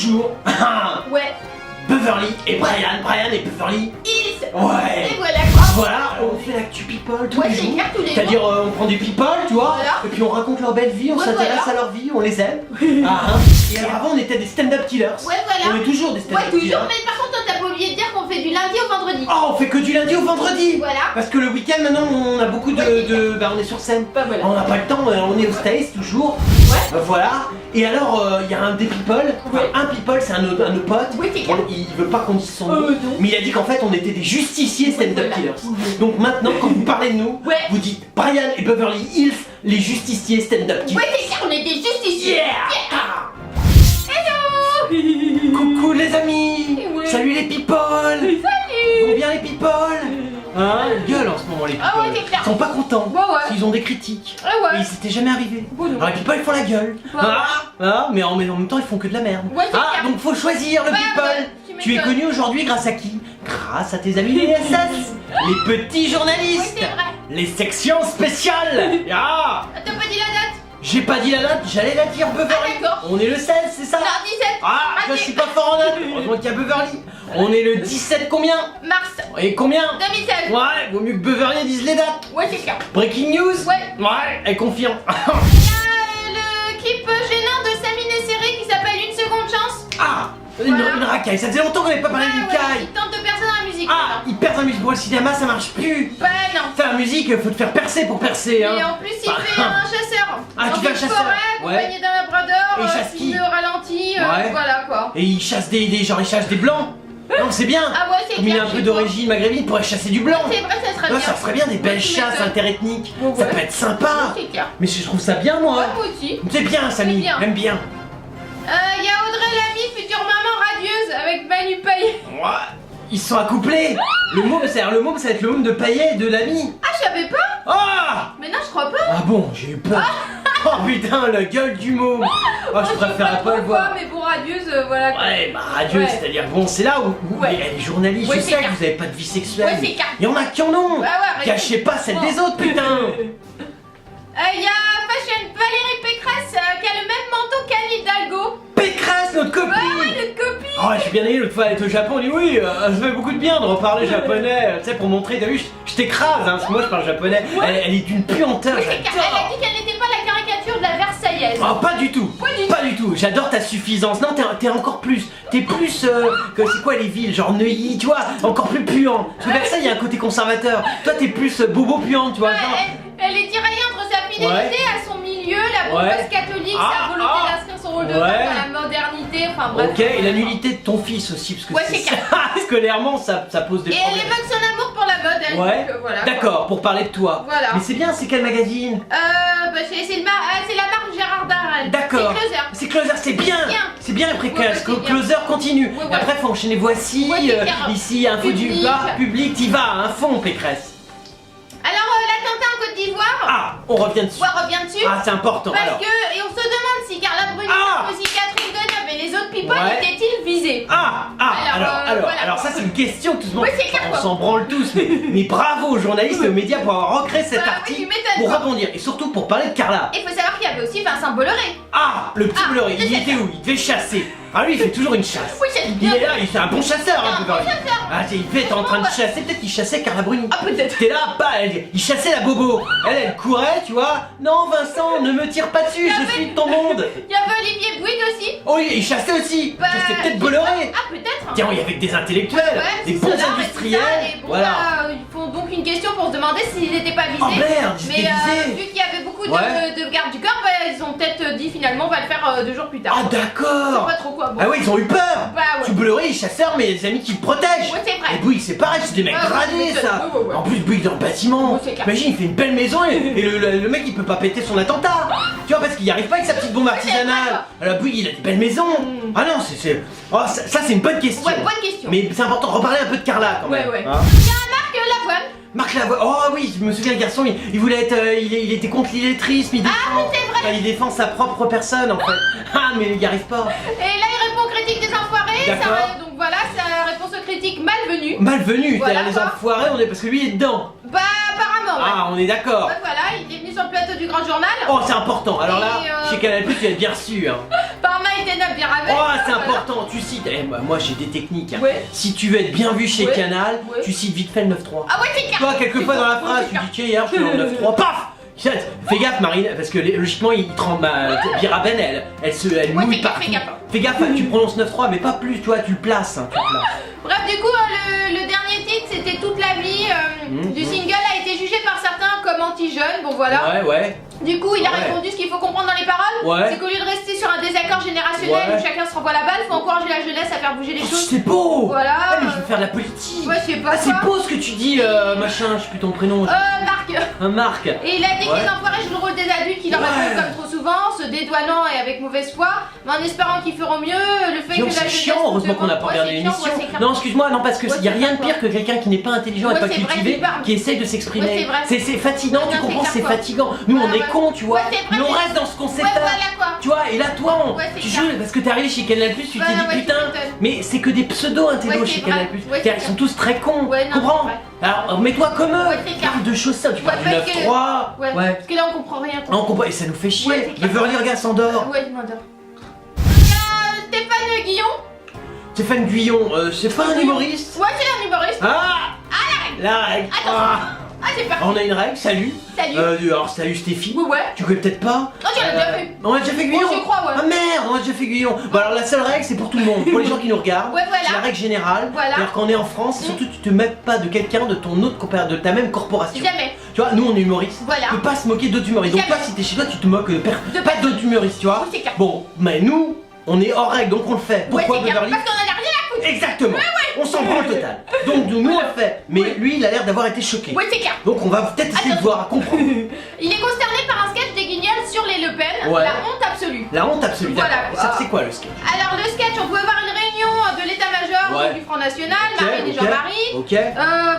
toujours Ouais. Beverly et Brian et Beverly Hills. Ouais. Et voilà quoi. Voilà, on fait l'actu people tous Ouais, les c'est jours. clair, tous les jours. C'est-à-dire on prend des people, tu vois, Voilà. et puis on raconte leur belle vie, on Ouais, s'intéresse voilà. à leur vie, on les aime. Ah, hein. Et alors avant on était des stand-up killers. Ouais, voilà. On est toujours des Ouais, stand-up toujours. killers. Mais par contre, toi, t'as pas oublié de dire qu'on fait du lundi au vendredi. Oh, on fait que du lundi au vendredi. Voilà. Parce que le week-end maintenant on a beaucoup bah on est sur scène. Bah voilà. On n'a pas le temps, on est au States toujours. Ouais. Voilà. Et alors il y a un des people, enfin, Ouais. un people c'est un de nos potes. Oui, c'est clair. Il veut pas qu'on dise son nom. Non. Mais il a dit qu'en fait on était des justiciers stand-up Voilà. killers. Donc maintenant quand vous parlez de nous, Ouais. vous dites Brian et Beverly Hills, les justiciers stand-up killers. Ouais, c'est clair, on est des justiciers. Yeah. Hello. Coucou les amis. Ouais. Salut les people. Salut. Vont bien les people. Hein, ils gueulent en ce moment les people. Ah ouais, c'est clair. Ils sont pas contents. Ouais, ouais. Ils ont des critiques. Ah ouais. Et c'était jamais arrivé. Bon, non. Alors les people ils font la gueule. Ouais. Mais en même temps ils font que de la merde. Ouais, c'est clair. Donc faut choisir le Ouais, people. ouais, tu Tu es m'étonnes. connu aujourd'hui grâce à qui? Grâce à tes amis les SS, les petits Oui, journalistes, c'est vrai. les sections spéciales. Ah, T'as pas dit la date? j'ai pas dit la date, j'allais la dire Beverly. Ah, d'accord. On est le 16, c'est ça? Non, 17. Ah, je suis pas fort en date. Heureusement qu'il y a Beverly. On est le 17 combien? Mars Et combien? 2016. Ouais, vaut mieux que Beverly dise les dates. Ouais, c'est clair. Breaking news? Ouais. Ouais, elle confirme. Il y a le clip gênant de Samy Nesseri qui s'appelle Une seconde chance. Ah, Voilà. une racaille. Ça faisait longtemps qu'on n'avait pas parlé d'une Ouais, caille. il tente de percer dans la musique. Ah, il perd sa musique pour le cinéma, ça marche plus. Bah non. Faire la musique, faut te faire percer pour percer, hein. Et en plus, il fait un chasseur. Ah, dans tu fais un une chasseur. forêt, Ouais. accompagné d'un labrador, Et il chasse qui? film de ralenti, Ouais. voilà quoi. Et il chasse des genre il chasse des blancs. Non, c'est bien. Ah ouais, c'est Comme il a clair, un je peu sais d'origine maghrébine, il pourrait chasser du blanc. pas. C'est vrai, ça serait Ouais, bien. ça serait bien des belles Ouais, tu chasses m'étonnes. interethniques. Ouais, Ça ouais. peut être sympa. C'est clair. Mais je trouve ça bien, moi. Ouais, moi aussi. C'est bien, Samy. C'est bien. J'aime bien. Il y a Audrey Lamy, future maman radieuse, avec Manu Payet. Ouais. Ils sont accouplés. Le môme, ça va être le môme de Payet et de l'ami. Ah, je savais pas. Ah. Mais non, je crois pas. Ah bon, j'ai eu peur. Oh putain, la gueule du môme. Oh, je préfère pas le voir. Mais bon, radieuse, voilà quoi. Ouais, bah radieux, Ouais. c'est-à-dire bon, c'est là où Ouais. les journalistes, Ouais, je c'est sais que clair. vous avez pas de vie sexuelle. Ouais, c'est clair. Il y en a qui en ont. Ouais, ouais, arrêtez. Cachez pas celle des autres, putain. Il y a Valérie Pécresse qui a le même manteau qu'Anne Hidalgo. Pécresse, notre copine. Ouais, notre copine. Oh, j'ai bien aimé l'autre fois, elle était au Japon, on dit oui, ça fait beaucoup de bien de reparler japonais, tu sais, pour montrer, t'as vu, je t'écrase, hein, parce que moi je parle japonais. Elle est d'une puanteur, Oui, c'est clair. Elle a j'adore. dit qu'elle n'était pas la caricature de la Versaillaise. Oh, pas du tout, pas du tout, j'adore ta suffisance. Non, t'es encore plus, t'es plus, c'est quoi les villes, genre Neuilly, tu vois, encore plus puant. Parce que Versailles, il y a un côté conservateur. Toi, t'es plus bobo puant, tu vois, Ouais, genre. elle est tiraillée entre sa fidélité Ouais. à son milieu, la bourgeoise Ouais. catholique, Ah, sa volonté ah. d'inscrire son rôle de Ouais. femme dans la modernité, enfin bref. Ok, et la nullité de ton fils aussi, parce que Ouais, c'est clair. scolairement, ça pose des Et elle problèmes. évoque son amour pour la mode, elle. Ouais, donc, voilà, d'accord, pour parler de toi. Voilà. Mais c'est bien, c'est quel magazine? C'est la marque Gérard Darrel. D'accord. C'est Closer. C'est Closer, c'est bien. Bien. C'est bien les précaires. Ouais, ouais, c'est bien. Closer continue. Ouais, ouais. Et après, faut enchaîner voici. Ouais, c'est clair. Ici, info du Public. bar, public, t'y vas, un fond, Pécresse. Alors, l'attentat en Côte d'Ivoire, Ah, on revient dessus. on revient dessus. Ah, c'est important. Parce Alors. que, et on se demande si Carla Bruni, Ah. Sarkozy, Catherine Deneuve et les autres people Ouais. étaient-ils visés? Alors, voilà. ça c'est une question tout le monde. Ouais, c'est clair, On quoi. s'en branle tous, mais bravo aux journalistes et aux médias pour avoir recréé cet Bah, oui, article tu m'étonnes, pour quoi. rebondir et surtout pour parler de Carla. Et il faut savoir qu'il y avait aussi Vincent Bolloré. Ah, le petit Ah, Bolloré, je il sais était ça. où? Il devait chasser. Ah lui, il fait toujours une chasse. Oui, c'est Il bien. est là, il fait un bon chasseur, C'est un un peu bon Bolloré. chasseur. Ah, il fait être en train de Ouais. chasser, peut-être qu'il chassait Carla Bruni. Ah, peut-être. T'es là, il chassait la bobo. Elle courait, tu vois. Non, Vincent, ne me tire pas dessus, je avait- suis de ton monde. Il y avait Olivier Bouygues aussi. Oh, il chassait aussi. Bah, C'était peut-être Bolloré. Ah, peut-être. Tiens, il y avait que des intellectuels, Ouais, des c'est bons ça, ouais, industriels. c'est ça, et bon, Voilà. bah, ils font donc une question pour se demander s'ils n'étaient pas visés. Oh merde, ils Mais étaient visés. vu qu'il y avait beaucoup Ouais. de gardes du corps, bah, ils ont peut-être dit finalement on va le faire 2 jours plus tard. Ah Je sais d'accord. pas trop quoi. Bon. Ah ouais, ils ont eu peur. Bah ouais. Tu Bolloré, il est chasseur, mais les amis qui le protègent. Ouais, c'est vrai. Et Bouygues, c'est pareil, c'est des mecs Ouais, ouais, gradés, ouais, ça. ouais, ouais. En plus, Bouygues dans le bâtiment. Ouais, c'est clair. Imagine, il fait une belle maison et le mec, il peut pas péter son attentat. Tu vois, parce qu'il y arrive pas avec sa petite bombe c'est vrai, artisanale. Alors Bouygues, il a des belles maisons. Ah non, oh, ça c'est une bonne question. Ouais, bonne question. Mais c'est important de reparler un peu de Carla quand même. Ouais, ouais. Hein. Il y a Marc Lavoine. Marc Lavoine, oh oui, je me souviens, le garçon, il voulait être, il était contre l'illettrisme, il défend, oui, c'est vrai. enfin, il défend sa propre personne en fait. Ah, mais il n'y arrive pas. Et là il répond aux critiques des enfoirés. D'accord. Donc voilà, sa réponse aux critiques malvenue. Malvenu, Voilà, c'est-à-dire les quoi. enfoirés, on est parce que lui il est dedans. Bah apparemment ouais. Ah, on est d'accord. Ouais, voilà, il est venu sur le plateau du Grand Journal. Oh, c'est important. Alors là, Et, chez Canal+, tu vas être bien reçu. Hein. Par mail vérité de Mirabel. Oh, c'est important, tu cites. Moi j'ai des techniques. Hein. Ouais. Si tu veux être bien vu chez Ouais. Canal, Ouais. tu cites vite fait le 9-3. Ah ouais, c'est clair. Toi, quelquefois dans la phrase, tu dis tiens, hier je suis en 9-3, paf! Fais gaffe, Marine, parce que logiquement, il tremble. Biraben, elle Ouais, mouille fais gaffe, partout. fais gaffe. Fais gaffe, tu prononces 9-3, mais pas plus, tu vois, tu le places. Hein, tu le places. Bref, du coup, le dernier titre, c'était Toute la vie du single, a été jugé par certains comme anti-jeune. Bon, voilà. Ouais. Du coup, il a Ouais. répondu ce qu'il faut comprendre dans les paroles. Ouais. C'est qu'au lieu de rester sur un désaccord générationnel Ouais. où chacun se renvoie la balle, faut encourager la jeunesse à faire bouger les choses. C'est beau! Voilà. Ah, mais je veux faire de la politique! Ouais, je sais pas Ah, c'est quoi. beau ce que tu dis, machin, je sais plus ton prénom. Marc. Marc! Et il a dit que Ouais. les enfoirés jouent le rôle des adultes qui leur Ouais. répondent comme trop souvent, se dédouanant et avec mauvaise foi, mais en espérant qu'ils feront mieux. Le fait Guillaume, que la c'est jeunesse. chiant, heureusement qu'on n'a pas Ouais, regardé c'est chiant, l'émission. ouais, c'est clair. Non, excuse-moi, non, parce que Ouais, y a c'est rien de clair, pire que quelqu'un qui n'est pas intelligent et Ouais, pas c'est vrai, cultivé, qui parle. qui essaye de Ouais, s'exprimer. c'est vrai. C'est fatigant, Ouais, tu non, comprends, c'est c'est clair, quoi. fatigant. Nous, Ouais, on est ouais. cons, tu vois. Ouais, c'est vrai, Mais on mais- reste dans ce qu'on sait Ouais, faire. voilà quoi. Tu vois, et là, toi, Ouais, c'est tu clair. joues parce que t'es arrivé chez Canal+, tu t'es Voilà, dit ouais, tu putain, m'étonnes. mais c'est que des pseudo-intellos Ouais, chez c'est vrai. Canal+. Ouais, Car c'est ils sont tous très cons. Ouais, non, Comprends? c'est Alors, mets-toi comme eux. Ouais, c'est clair. Parle de choses ça, tu Ouais, parles du parce que- 9-3. Ouais. Parce que là, on comprend rien. Ah, on comprend, et ça nous fait chier. Ouais, c'est clair. Beverly, regarde, s'endort. Ouais, je m'endors. Il y a Stéphane Guillon. Stéphane Guyon, c'est pas un humoriste? Ouais, c'est un humoriste. Ah! La règle. Attends. Ah. Ah, c'est parti. On a une règle, salut. Salut. Alors, salut Stéphie. Ouais, ouais. Tu connais peut-être pas? Oh, tu l'as déjà vu. On a déjà fait Guyon? Oh, je crois, ouais. Ah merde, on a déjà fait Guyon. Bon, alors la seule règle, c'est pour tout le monde. Pour les gens qui nous regardent. Ouais, voilà. C'est la règle générale. Voilà. C'est-à-dire qu'on est en France, et surtout tu te moques pas de quelqu'un de ton autre de ta même corporation. Jamais. Tu vois, nous on est humoristes. Voilà. Tu peux pas se moquer d'autres humoristes. Donc Jamais. toi, si t'es chez toi, tu te moques De pas d'autres humoristes, tu vois. Oui, c'est clair. Bon, mais nous, on est hors règle, donc on le fait. Pourquoi Ouais, c'est clair. Beverly? Parce qu'on en a rien à foutre. Exactement. On s'en branle total. Donc nous on le fait. Mais Ouais. lui, il a l'air d'avoir été choqué. Ouais, c'est clair. Donc on va peut-être essayer de voir, comprendre. Il est consterné par un sketch des Guignols sur les Le Pen. Ouais. La honte absolue. La honte absolue. Voilà. d'accord. Ça, c'est quoi le sketch? Alors, le sketch, on pouvait voir une réunion de l'état-major Ouais. du Front National, Ok, Marine et ok. Jean-Marie. Ok.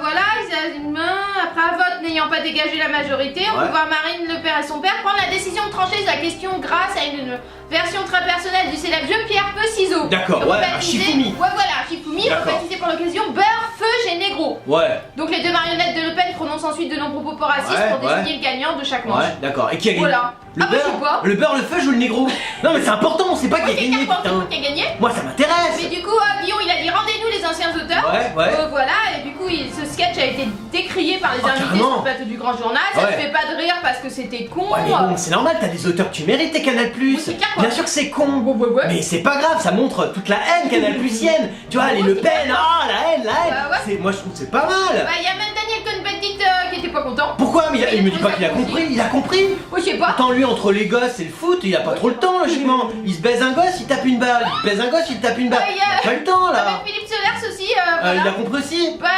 Voilà, ils avaient une main. Après un vote n'ayant pas dégagé la majorité, on Ouais. peut voir Marine, le père et son père prendre la décision de trancher la question grâce à une version très personnelle du célèbre jeu Pierre Feu Ciseaux. D'accord, ouais, un Rebaptisé- Shifumi. Ouais, voilà, Shifumi, D'accord. rebaptisé pour l'occasion Beurre, Feu, Génégro. Ouais. Donc les deux marionnettes de Le Pen prononcent ensuite de nombreux propos racistes Ouais, pour ouais. désigner le gagnant de chaque manche. Ouais, d'accord. Et qui a gagné? Voilà. Le Ah, bah, je sais beurre, pas. le beurre, le feu ou le négro? Non mais c'est important, on sait pas qui a C'est gagné, Carpentras putain. qui a gagné. Moi ça m'intéresse. Mais du coup, Guillaume, il a dit rendez-nous les anciens auteurs. Ouais, ouais. Voilà, et du coup, ce sketch a été décrié par les Oh, invités carrément. sur le plateau du Grand Journal. Ça Ouais. te fait pas de rire parce que c'était con. Ouais mais bon, c'est normal, t'as des auteurs que tu mérites, t'es Canal+. c'est clair, quoi. Bien sûr que c'est con. Ouais. Mais c'est pas grave, ça montre toute la haine Canal+sienne. Tu vois, les Ouais, Le c'est Pen, clair. ah la haine. Bah ouais. Moi je trouve que c'est pas mal. Bah, il y a même Daniel Cohn-Bendit qui était pas content. Pourquoi? Mais il me dit pas qu'il a aussi. compris, il a compris. Ouais, je sais pas. Attends, lui, entre les gosses et le foot, il a pas trop le temps, logiquement. Il se baise un gosse, il tape une balle. Il se baise un gosse, il tape une balle. Ouais, Il a pas le temps, là. Avec Philippe Solers aussi, Il voilà. a compris aussi. Bah,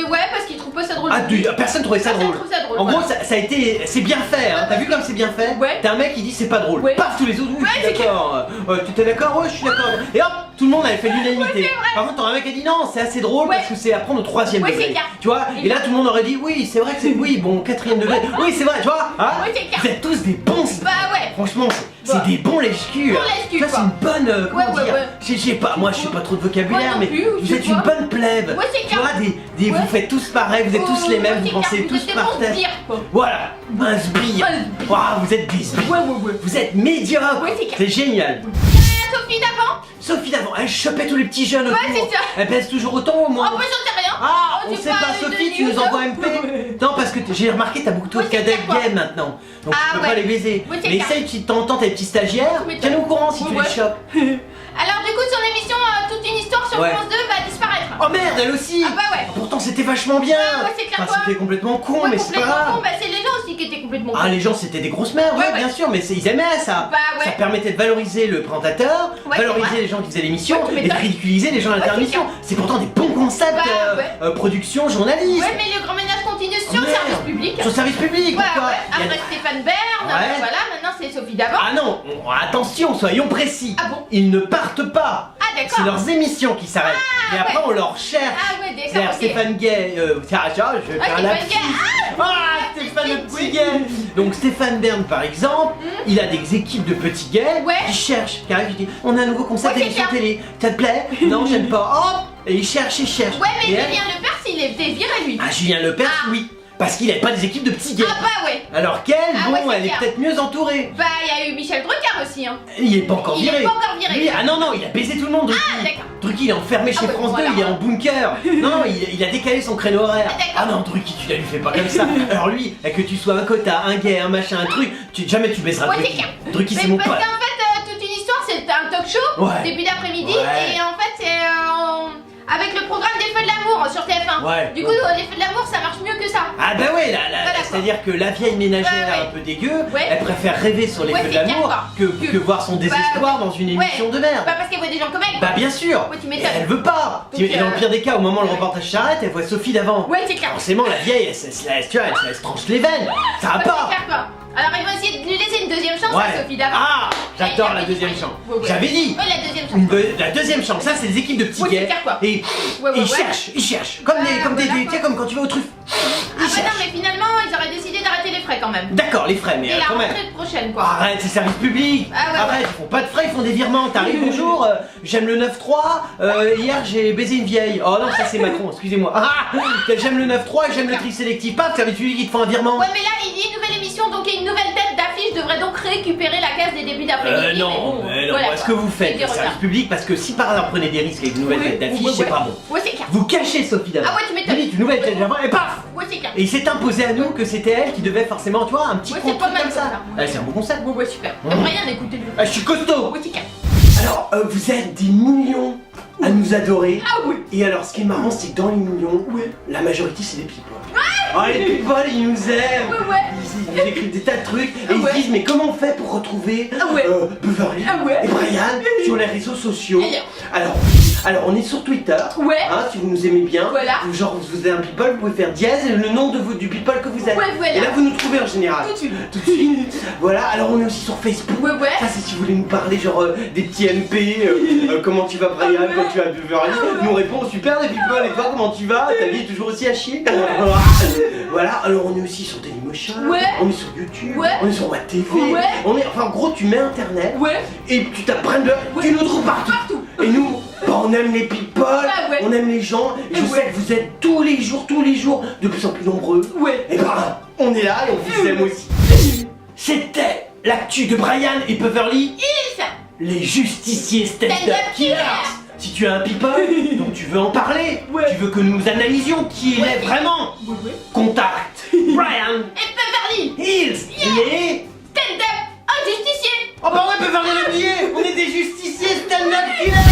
ouais, parce qu'il trouve pas ça drôle. Ah, personne trouvait ça Personne drôle. trouve ça drôle, En voilà. gros, ça a été. C'est bien fait, hein. T'as vu comme c'est bien fait? Ouais. T'as un mec qui dit c'est pas drôle. Ouais. Paf, tous les autres, oui, Ouais, je suis c'est d'accord. Tu t'es d'accord? Ouais, je suis d'accord. Et hop, tout le monde avait fait l'unanimité. Ouais, c'est vrai. Par contre, t'auras un mec qui a dit non, c'est assez drôle Ouais. parce que c'est à prendre au 3ème Ouais, degré. c'est clair. Tu vois? Et là, tout le monde aurait dit oui, c'est vrai que c'est. Oui, bon, 4ème degré. Oui, c'est vrai, tu vois? Hein? Ouais, c'est clair. Vous êtes tous des bons. Bah, ouais. Franchement, c'est Bah. des bons lèche-culs. Bons lèche-culs, Ça, c'est quoi. une bonne. Comment Ouais, ouais, dire? ouais. Je sais pas, moi je sais pas trop de vocabulaire, Moi non mais plus, je vous sais êtes une pas. bonne plèbe. Ouais, c'est Tu clair. vois, Ouais. vous faites tous pareil, vous êtes tous les mêmes, Ouais, vous c'est pensez clair, tous vous êtes des par bons tête. sbires, quoi. Voilà, un sbire. Un sbire. Waouh, vous êtes des sbires. Ouais. Vous êtes médiocres. Ouais, c'est clair. C'est génial. Sophie d'avant. Sophie d'avant, elle chopait tous les petits jeunes autour. Ouais, c'est ça. Elle pèse toujours autant au moins. Oh, bah, j'en sais rien. Ah, on c'est sait pas pas, une Sophie, de tu nous news, envoies hein. MP. Non, parce que j'ai remarqué, t'as beaucoup trop de Ouais, c'est cadets clair, quoi. gays maintenant. Donc Ah, tu peux pas ouais. les baiser. Ouais, c'est Mais clair. essaye, si t'entends tes petits stagiaires, Mais tiens-nous au courant si tu Ouais. les chopes. Alors, du coup, son émission Toute une histoire sur Ouais. France 2 va disparaître. Oh merde, elle aussi. Ah, bah ouais. Pourtant c'était vachement bien. Ah, ouais, c'est clair, quoi. C'était complètement con, Ouais, mais c'est pas complètement grave. con. Bah, c'est les gens aussi qui étaient complètement Ah, cons. les gens c'était des grosses merdes, ouais, Ouais, ouais. bien sûr, mais ils aimaient ça. Bah, ouais. Ça permettait de valoriser le présentateur, Ouais, c'est valoriser vrai. les gens qui faisaient l'émission Ouais, tu et de m'étonnes. ridiculiser les gens à Ouais, l'intermission. c'est C'est pourtant des bons concepts, Bah, ouais. production, journalisme. Ouais, mais le grand ménage continue sur Oh, le service merde. public. Sur le service public, Ouais, pourquoi ouais. Il y a- Après Stéphane Bern, Ouais. voilà, maintenant c'est Sophie d'avant. Ah non, attention, soyons précis. Ah bon Ils ne partent pas. Ah, C'est d'accord. leurs émissions qui s'arrêtent. Et après ouais. on leur cherche. Ah, ouais, d'accord. C'est-à-dire ok. Stéphane Gay, tiens, je vais Ah, faire Stéphane la Gay. Ah, Stéphane le petit gay. Donc Stéphane Bern par exemple, il a des équipes de petits gays Ouais. qui cherchent, qui arrivent, qui disent on a un nouveau concept Ouais, c'est d'émission clair. télé, ça te plaît? Non, j'aime pas. Hop, et ils cherchent, ils cherchent. Ouais, mais Et elle- Julien Lepers, il est fait virer lui. Ah, Julien Lepers, Ah. oui. Parce qu'il avait pas des équipes de petits gays. Ah bah ouais. Alors qu'elle, Ah bon, ouais, c'est elle est clair. peut-être mieux entourée. Bah il y a eu Michel Drucker aussi hein. Il est pas encore Il viré. est pas encore viré. Lui, ah non, il a baisé tout le monde, Drucky. Ah d'accord. Drucky, il est enfermé chez ouais, France 2, voilà. il est en bunker. Non, il a décalé son créneau horaire. Ah, d'accord. Ah non, Drucky, tu la lui fais pas comme ça. Alors lui, que tu sois un quota, un gay, un machin, un truc, jamais tu baisseras Ouais, c'est Drucky. clair. Drucky, c'est Mais mon parce pote. qu'en fait toute une histoire c'est un talk show Ouais. début d'après-midi Ouais. et en fait c'est avec le programme des Feux de l'amour sur TF1. Ouais. Du coup les Feux de l'amour ça marche mieux que ça. Ah bah ouais, Voilà, c'est-à-dire que la vieille ménagère Ouais, ouais. un peu dégueu, Ouais. elle préfère rêver sur les Ouais, feux de c'est l'amour clair, que voir son désespoir dans une émission de merde. Bah parce qu'elle voit des gens comme elle. Bah bien sûr. Ouais, tu Et m'étonnes. elle veut pas. Donc, Et dans le pire des cas, au moment où le ouais. reportage s'arrête, elle voit Sophie d'avant. Ouais c'est clair. Forcément, la vieille, elle se tranche les veines. Ça va Ouais, pas. c'est clair quoi. Alors ils vont essayer de lui laisser une deuxième chance Ouais. à Sophie d'avant. Ah, j'adore Ouais, la il a deuxième fait du chance. Ouais, ouais. J'avais dit. Ouais la deuxième chance. La deuxième chance, ça c'est des équipes de petits Ouais, c'est gays. clair, quoi. Et Ouais, ils ouais. cherchent. Comme Ouais, des, voilà, tu sais, quoi. comme quand tu vas aux truffes. Ah bah non mais finalement ils auraient décidé d'arrêter les frais quand même. D'accord, les frais, mais Et la quand même. rentrée prochaine quoi. Arrête, c'est service public. Ah ouais, Arrête, ils font pas de frais, ils font des virements. T'arrives, bonjour, j'aime le 9-3, hier j'ai baisé une vieille. Oh non, ça c'est Macron, excusez-moi. Ah, j'aime le 9-3 et j'aime le tri sélectif. Pas service public, ils te font un virement. Ouais mais là il dit nouvelle émission donc une nouvelle tête d'affiche devrait donc récupérer la case des débuts d'après-midi. Non, voilà, ce quoi. que vous faites, C'est le des service retards. public, parce que si par hasard vous prenez des risques avec une nouvelle tête d'affiche, c'est pas bon. Ouais c'est clair. Vous cachez Sophie d'avant. Ah ouais, tu m'étonnes. Vous dites une nouvelle tête d'avant et paf. Ouais c'est clair. Et il s'est imposé à nous que c'était elle qui devait forcément, tu vois, un petit Ouais, c'est contrôle pas mal comme ça. comme ça. Ah, c'est un bon concept. Ouais super. Mmh. J'aimerais rien d'écouter le. Ah, je suis costaud. Ouais c'est clair. Alors, vous êtes des millions à nous adorer. Ah oui. Et alors, ce qui est marrant, c'est que dans les millions, la majorité, c'est des people. Ah, les people, ils nous aiment. Ouais. Ils nous écrivent des tas de trucs et ils Ouais. se disent, mais comment on fait pour retrouver Ah ouais. Beverly Ah ouais. et Brian sur les réseaux sociaux? Alors, on est sur Twitter. Ouais. Hein, si vous nous aimez bien. Voilà. Genre, vous êtes un people, vous pouvez faire dièse et le nom du people que vous êtes. Ouais, voilà. Et là, vous nous trouvez en général. Tout de suite. Tout de suite. Voilà, alors on est aussi sur Facebook. Ouais. Ça c'est si vous voulez nous parler genre des petits MP, comment tu vas Brian, Ah ouais. quand tu vas Beverly, Ah ouais. nous répond super des people et toi comment tu vas, ta vie est toujours aussi à chier. Voilà, alors on est aussi sur Dailymotion, Ouais. on est sur YouTube, Ouais. on est sur WebTV, Ouais. on est, enfin en gros tu mets internet Ouais. et tu tapes plein de, tu nous trouves partout. Et nous, on aime les people, ouais. on aime les gens, et je Ouais. sais que vous êtes tous les jours, de plus en plus nombreux. Ouais. Et ben, on est là et on vous aime aussi. C'était l'actu de Brian et Beverly, Hills. les justiciers stand-up Stand-up killers. killers. Si tu es un people, donc tu veux en parler, Ouais. tu veux que nous analysions qui il Ouais. est vraiment, Ouais. contacte Brian Et Beverly. Hills, les... Stand-up. Un justicier. Oh bah ouais, Beverly l'a oublié, on est des justiciers stand-up killers.